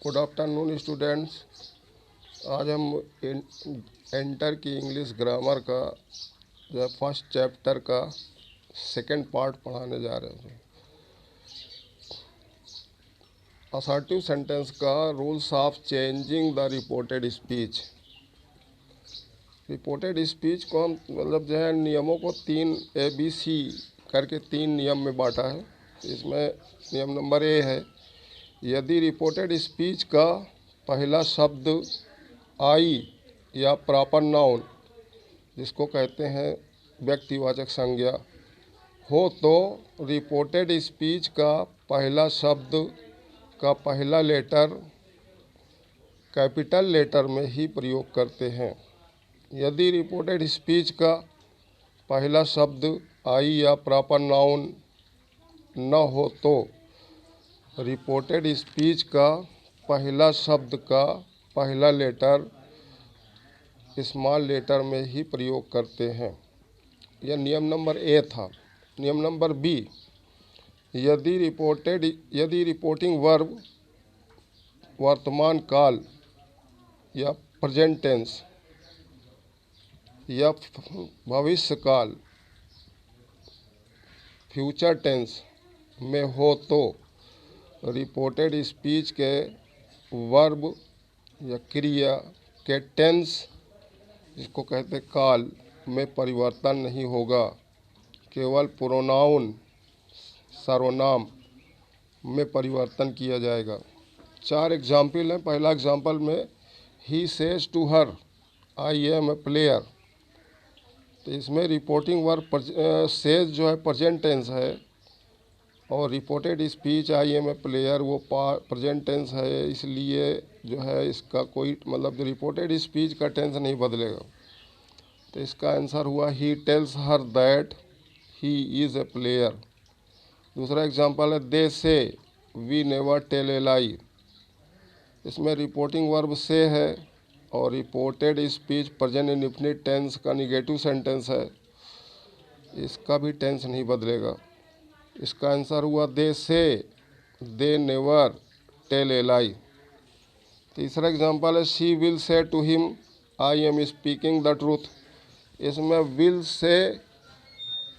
Good afternoon students. आज हम enter की इंग्लिश ग्रामर का जो है फर्स्ट चैप्टर का सेकंड पार्ट पढ़ाने जा रहे हैं। असर्टिव सेंटेंस का rules of changing the reported speech. Reported speech को हम मतलब जो है नियमों को 3 ABC करके 3 नियम में बांटा है। इसमें नियम नंबर ए है, यदि रिपोर्टेड स्पीच का पहला शब्द आई या प्रॉपर नाउन जिसको कहते हैं व्यक्तिवाचक संज्ञा हो तो रिपोर्टेड स्पीच का पहला शब्द का पहला लेटर कैपिटल लेटर में ही प्रयोग करते हैं। यदि रिपोर्टेड स्पीच का पहला शब्द आई या प्रॉपर नाउन न हो तो रिपोर्टेड स्पीच का पहला शब्द का पहला लेटर स्मॉल लेटर में ही प्रयोग करते हैं। यह नियम नंबर ए था। नियम नंबर बी, यदि रिपोर्टिंग वर्ब वर्तमान काल या प्रेजेंट टेंस या भविष्य काल फ्यूचर टेंस में हो तो रिपोर्टेड स्पीच के वर्ब या क्रिया के टेंस जिसको कहते हैं काल में परिवर्तन नहीं होगा, केवल प्रोनाउन सर्वनाम में परिवर्तन किया जाएगा। 4 एग्जाम्पल हैं। पहला एग्जाम्पल में he says to her I am a player, तो इसमें रिपोर्टिंग वर्ब सेज जो है प्रेजेंट टेंस है और reported speech I am a player वो प्रेजेंट टेंस है, इसलिए जो है इसका कोई मतलब जो रिपोर्टेड स्पीच का टेंस नहीं बदलेगा। तो इसका आंसर हुआ he tells her that he is a player. दूसरा एग्जांपल है they say we never tell a lie, इसमें रिपोर्टिंग वर्ब से है और reported speech present indefinite tense का निगेटिव सेंटेंस है, इसका भी टेंस नहीं बदलेगा। इसका आंसर हुआ दे से दे नेवर टेल ए लाई। तीसरा एग्जांपल है she will say to him I am speaking the truth, इसमें विल से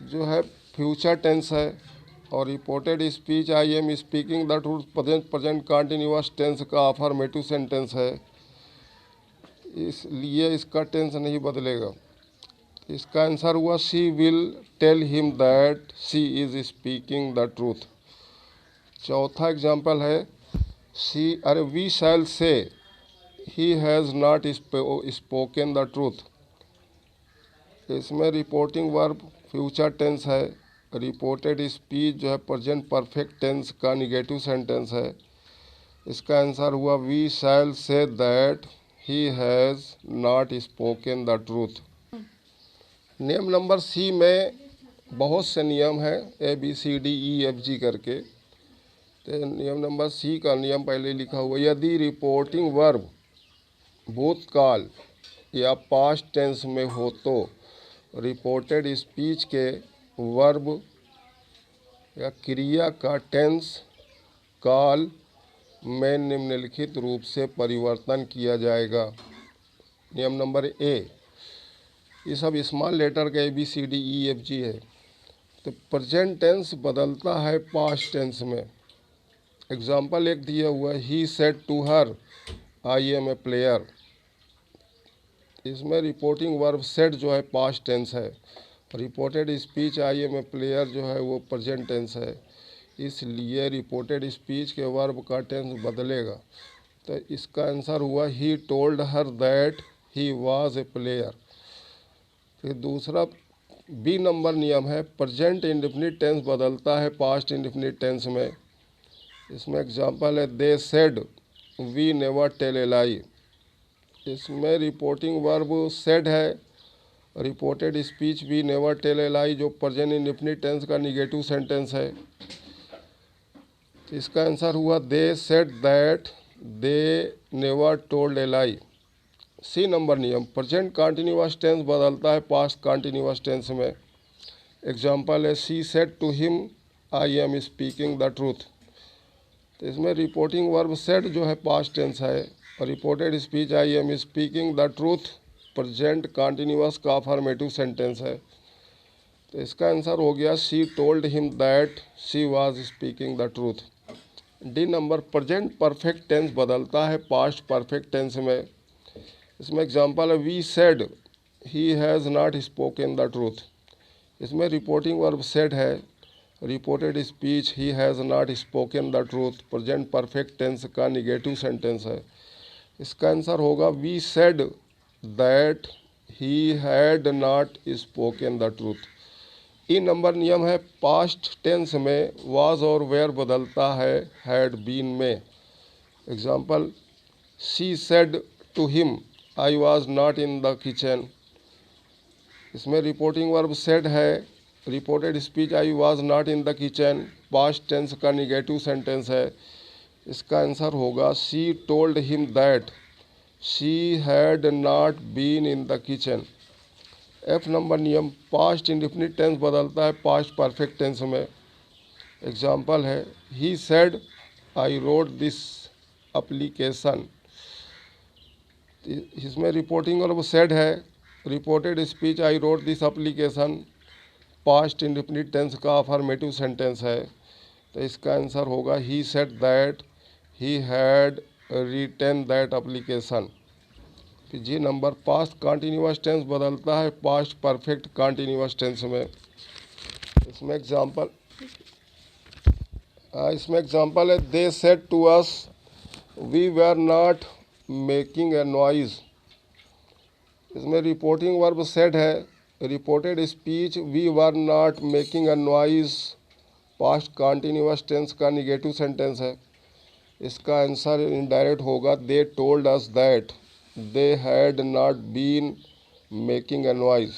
जो है फ्यूचर टेंस है और reported speech I am speaking the truth present continuous tense का अफर्मेटिव सेंटेंस है, इसलिए इसका टेंस नहीं बदलेगा। इसका आंसर हुआ she will tell him that she is speaking the truth. चौथा एग्जाम्पल है we shall say he has not spoken the truth, इसमें रिपोर्टिंग वर्ब फ्यूचर टेंस है, रिपोर्टेड स्पीच जो है प्रेजेंट परफेक्ट टेंस का निगेटिव सेंटेंस है, इसका answer हुआ we shall say that he has not spoken the truth. नियम number C में बहुत से नियम हैं ABCDEFG करके, तो नियम नंबर सी का नियम पहले लिखा हुआ, यदि रिपोर्टिंग वर्ब भूतकाल या पास्ट टेंस में हो तो रिपोर्टेड स्पीच के वर्ब या क्रिया का टेंस काल में निम्नलिखित रूप से परिवर्तन किया जाएगा। नियम नंबर ए, ये सब स्मॉल लेटर का ABCDEFG है। तो प्रेजेंट टेंस बदलता है पास्ट टेंस में। एग्जाम्पल एक दिया हुआ he said to her I am a player, इसमें रिपोर्टिंग वर्ब सेड जो है पास्ट टेंस है, reported speech I am a player जो है वो प्रेजेंट टेंस है, इसलिए रिपोर्टेड स्पीच के वर्ब का टेंस बदलेगा। तो इसका आंसर हुआ he told her that he was a player. फिर दूसरा बी नंबर नियम है प्रेजेंट इंडेफिनिट टेंस बदलता है पास्ट इंडेफिनिट टेंस में। इसमें एग्जांपल है they said we never tell a lie, इसमें रिपोर्टिंग वर्ब सेड है, reported speech we never tell a lie जो प्रेजेंट इंडेफिनिट टेंस का निगेटिव सेंटेंस है, इसका आंसर हुआ they said that they never told a lie. C number नियम present continuous tense बदलता है पास्ट कंटिन्यूअस टेंस में। एग्जांपल है she said to him I am speaking the truth, तो इसमें रिपोर्टिंग वर्ब सेड जो है पास्ट टेंस है, और reported speech I am speaking the truth present continuous का अफर्मेटिव सेंटेंस है। तो इसका आंसर हो गया she told him that she was speaking the truth. D number, present perfect tense बदलता है पास्ट परफेक्ट टेंस में। इसमें एग्जांपल है we said he has not spoken the truth. इसमें रिपोर्टिंग वर्ब सेड है, reported speech he has not spoken the truth present perfect tense का negative sentence है। इसका आंसर होगा we said that he had not spoken the truth. E number नियम है past tense में was और were बदलता है हैड बीन में। Example she said to him I was not in the kitchen. इसमें रिपोर्टिंग वर्ब सेड है, reported speech I was not in the kitchen past tense का निगेटिव सेंटेंस है। इसका आंसर होगा she told him that she had not been in the kitchen. F number नियम past indefinite tense बदलता है past perfect tense में। Example है he said I wrote this application. इसमें रिपोर्टिंग वर्ब सेड है, reported speech I wrote this application past indefinite tense का affirmative sentence है। तो इसका आंसर होगा he said that he had written that application. G number, past continuous tense बदलता है past perfect continuous tense में। इसमें एग्जांपल है they said to us we were not making a noise. इसमें रिपोर्टिंग वर्ब सेड है, reported speech we were not making a noise past continuous tense का negative sentence है। इसका answer indirect होगा they told us that they had not been making a noise.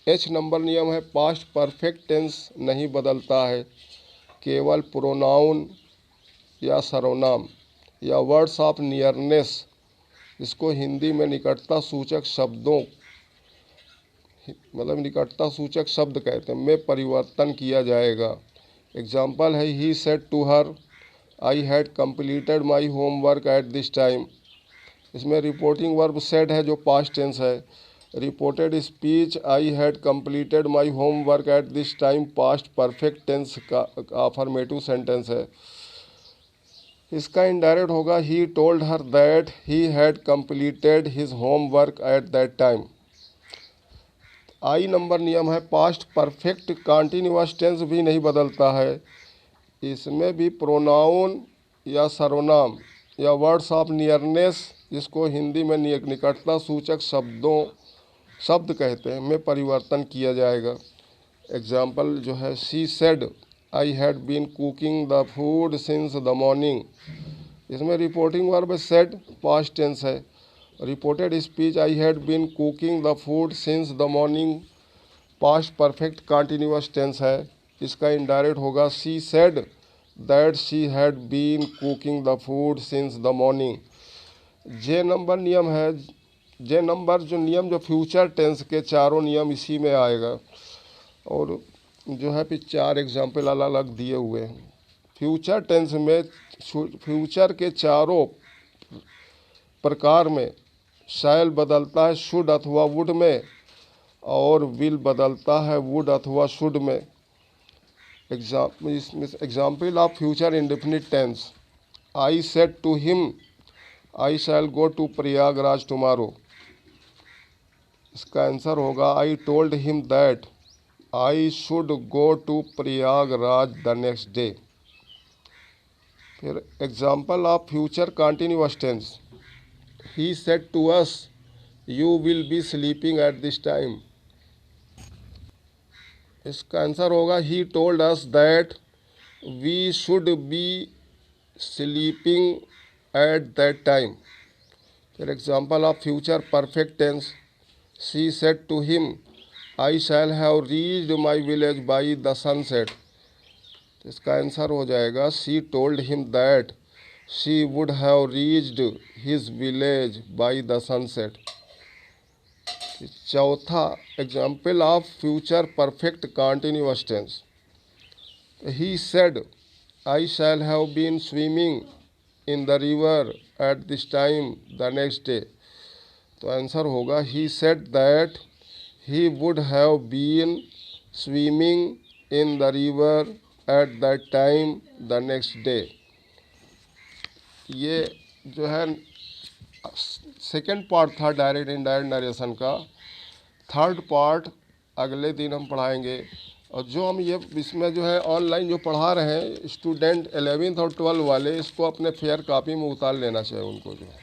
H number नियम है past perfect tense नहीं बदलता है, केवल प्रोनाउन या सर्वनाम या वर्ड्स ऑफ नियरनेस, इसको हिंदी में निकटता सूचक शब्दों मतलब निकटता सूचक शब्द कहते हैं, में परिवर्तन किया जाएगा। एग्जाम्पल है he said to her I had completed my homework at this time. इसमें रिपोर्टिंग वर्ब सेड है जो पास्ट टेंस है, reported speech I had completed my homework at this time past perfect tense का affirmative sentence है। इसका indirect होगा he told her that he had completed his homework at that time. I number नियम है past perfect continuous tense भी नहीं बदलता है, इसमें भी प्रोनाउन या सर्वनाम या वर्ड्स ऑफ नियरनेस, जिसको हिंदी में निकटता सूचक शब्द कहते हैं, में परिवर्तन किया जाएगा। एग्जाम्पल जो है she said I had been cooking the food since the morning. इसमें reporting verb said past tense है, reported speech I had been cooking the food since the morning past perfect continuous tense है। इसका indirect होगा she said that she had been cooking the food since the morning. जे number नियम है, जे number जो नियम जो फ्यूचर टेंस के चारों नियम इसी में आएगा, और जो है फिर चार एग्जाम्पल अलग अलग दिए हुए हैं। फ्यूचर टेंस में फ्यूचर के चारों प्रकार में शैल बदलता है शुड अथवा वुड में, और विल बदलता है वुड अथवा शुड में। Example of future indefinite tense I said to him I shall go to Prayagraj tomorrow. इसका आंसर होगा I told him that I should go to Prayagraj the next day. फिर example of future continuous tense he said to us you will be sleeping at this time. इसका answer होगा he told us that we should be sleeping at that time. फिर example of future perfect tense she said to him I shall have reached my village by the sunset. इसका answer हो जाएगा she told him that she would have reached his village by the sunset. चौथा example of future perfect continuous tense he said I shall have been swimming in the river at this time the next day. तो answer होगा he said that he would have been swimming in the river at that time the next day. ये जो है second part था direct indirect narration का। Third part अगले दिन हम पढ़ाएंगे। और जो हम ये इसमें जो है ऑनलाइन जो पढ़ा रहे हैं स्टूडेंट 11th और 12 वाले, इसको अपने फेयर कॉपी में उतार लेना चाहिए उनको जो है।